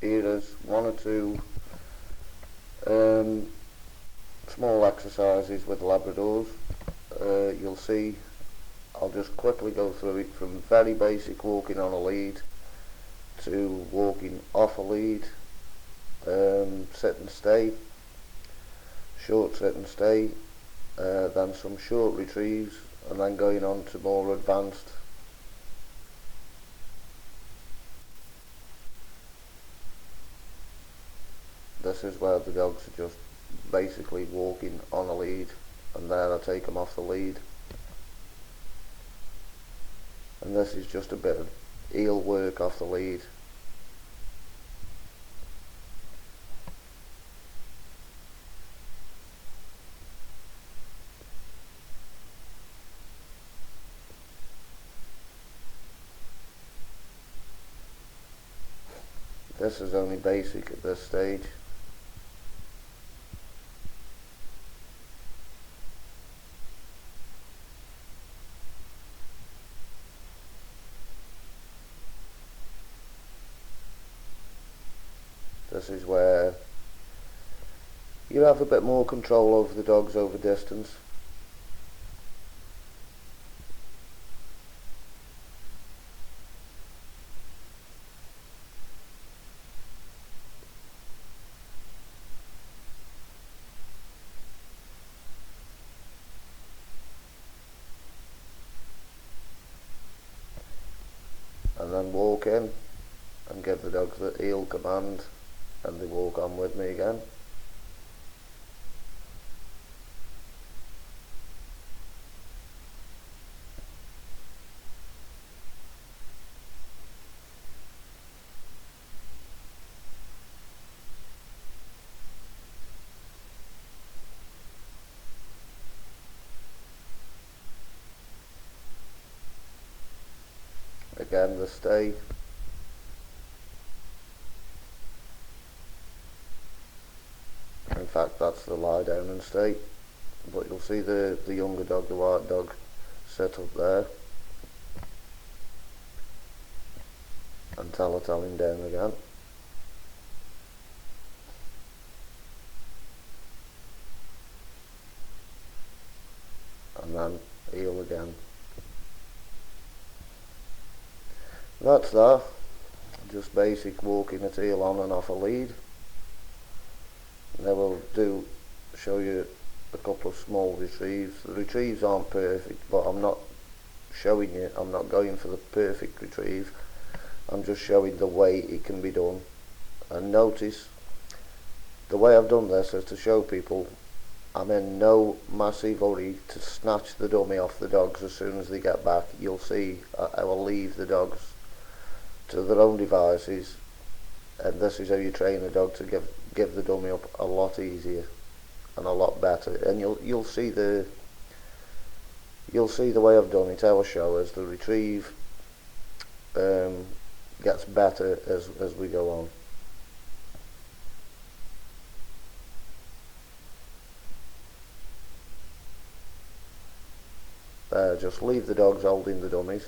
here is one or two um, small exercises with Labradors. You'll see I'll just quickly go through it from very basic walking on a lead to walking off a lead, sit and stay, short sit and stay, then some short retrieves, and then going on to more advanced. This is where the dogs are just basically walking on a lead, and there I take them off the lead. And this is just a bit of heel work off the lead. This is only basic at this stage. This is where you have a bit more control over the dogs over distance. And then walk in and give the dogs the heel command, and they walk on with me again. Again the stay. In fact that's the lie down and stay, but you'll see the younger dog, the white dog, sit up there, and tell him down again. And then heel again. That's that. Just basic walking at heel on and off a lead. Now we'll show you a couple of small retrieves. The retrieves aren't perfect, but I'm not showing you, I'm not going for the perfect retrieve. I'm just showing the way it can be done. And notice, the way I've done this is to show people I'm in no massive hurry to snatch the dummy off the dogs as soon as they get back. You'll see I will leave the dogs to their own devices, and this is how you train a dog to give the dummy up a lot easier and a lot better. And you'll see the way I've done it. How I show as the retrieve gets better as we go on. Just leave the dogs holding the dummies.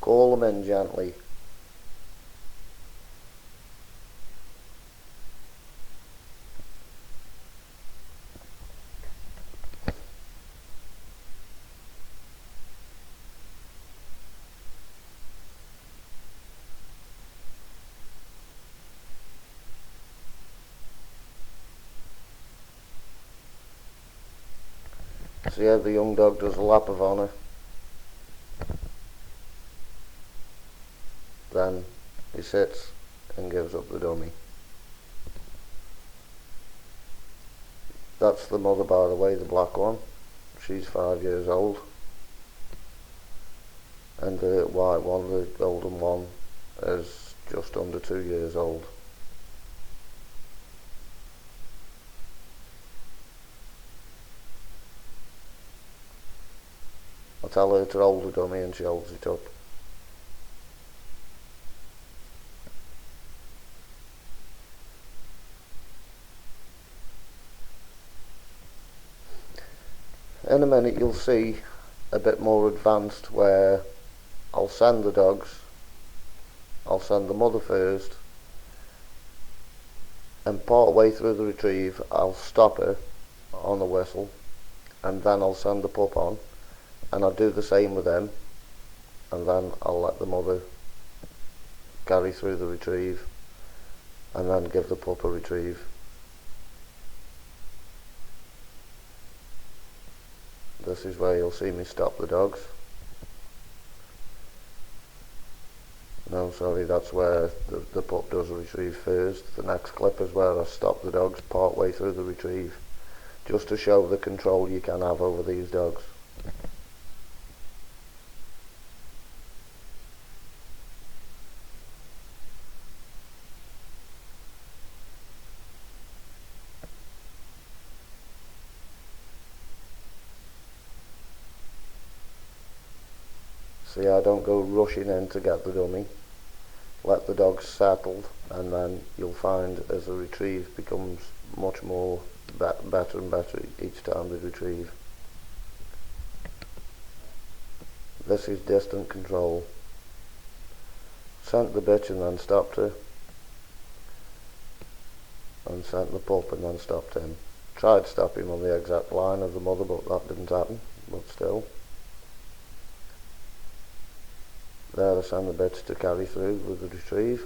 Call them in gently. See how the young dog does a lap of honour. Then he sits and gives up the dummy. That's the mother, by the way, the black one. She's 5 years old. And the white one, the golden one, is just under 2 years old. I tell her to hold the dummy and she holds it up. In a minute you'll see a bit more advanced where I'll send the dogs, I'll send the mother first, and part way through the retrieve I'll stop her on the whistle, and then I'll send the pup on, and I'll do the same with them, and then I'll let the mother carry through the retrieve and then give the pup a retrieve. This is where you'll see me stop the dogs. No, sorry, that's where the pup does a retrieve first. The next clip is where I stop the dogs part way through the retrieve, just to show the control you can have over these dogs. See, I don't go rushing in to get the dummy. Let the dogs settle, and then you'll find as the retrieve becomes much more better and better each time they retrieve. This is distant control. Sent the bitch and then stopped her, and sent the pup and then stopped him. Tried stopping him on the exact line of the mother, but that didn't happen, but still. There I send the bitch to carry through with the retrieve.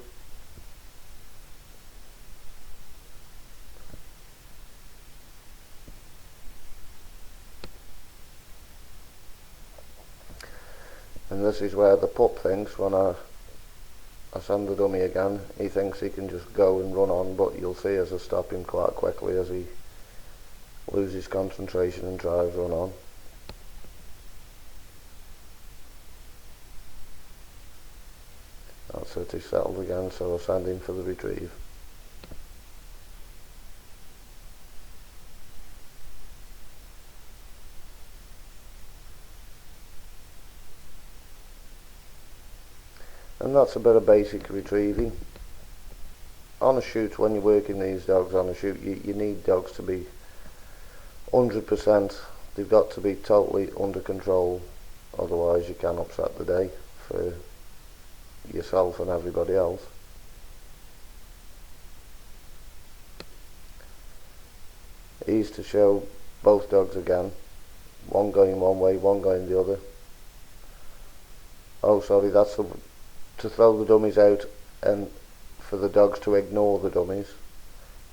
And this is where the pup thinks, when I send the dummy again, he thinks he can just go and run on, but you'll see as I stop him quite quickly as he loses concentration and tries run on. That's it, he's settled again, so I'll send him for the retrieve. And that's a bit of basic retrieving. On a shoot, when you're working these dogs on a shoot, you need dogs to be 100%. They've got to be totally under control, otherwise you can upset the day for yourself and everybody else. Ease to show both dogs again, one going one way, one going the other. Oh sorry, that's to throw the dummies out and for the dogs to ignore the dummies.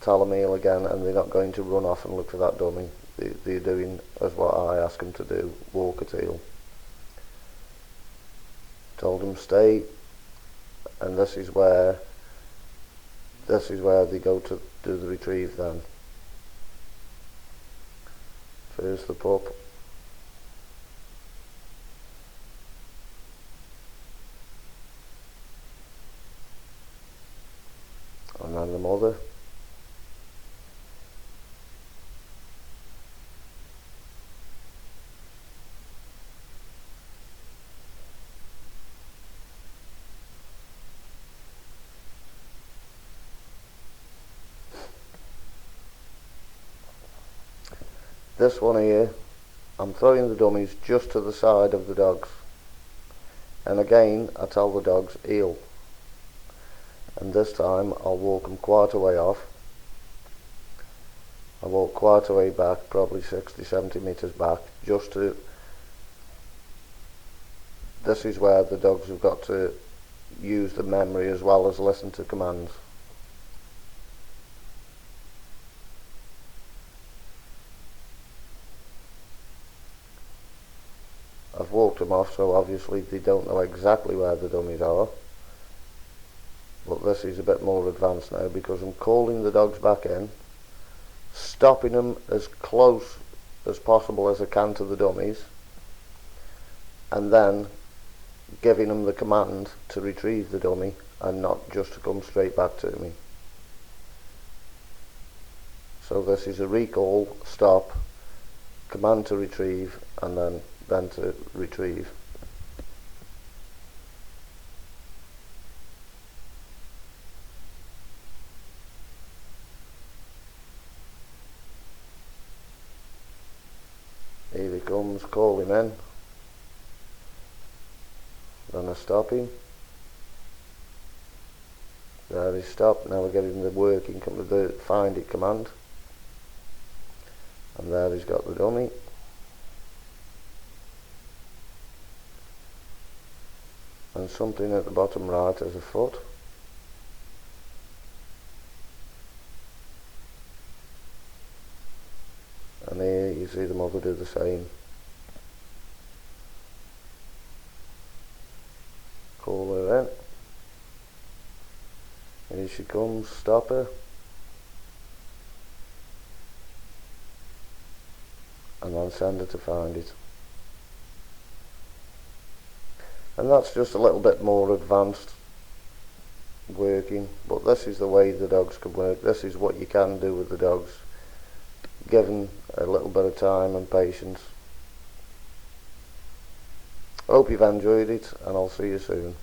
Tell them heel again, and they're not going to run off and look for that dummy. They're doing as what I ask them to do, walk at heel. Told them stay, and this is where they go to do the retrieve then. First the pup, and then the mother. This one here, I'm throwing the dummies just to the side of the dogs, and again I tell the dogs heel, and this time I'll walk them quite a way off. I walk quite a way back, probably 60-70 metres back, just to, this is where the dogs have got to use the memory as well as listen to commands. I've walked them off, so obviously they don't know exactly where the dummies are, but this is a bit more advanced now because I'm calling the dogs back in, stopping them as close as possible as I can to the dummies, and then giving them the command to retrieve the dummy and not just to come straight back to me. So this is a recall, stop, command to retrieve, and then to retrieve. Here he comes, call him in, then I stop him, There he's stopped. Now we're getting the working, the find it command, and there he's got the dummy. And something at the bottom right as a foot. And here you see the mother do the same. Call her in. Here she comes, stop her. And then send her to find it. And that's just a little bit more advanced working, but this is the way the dogs can work. This is what you can do with the dogs, given a little bit of time and patience. Hope you've enjoyed it, and I'll see you soon.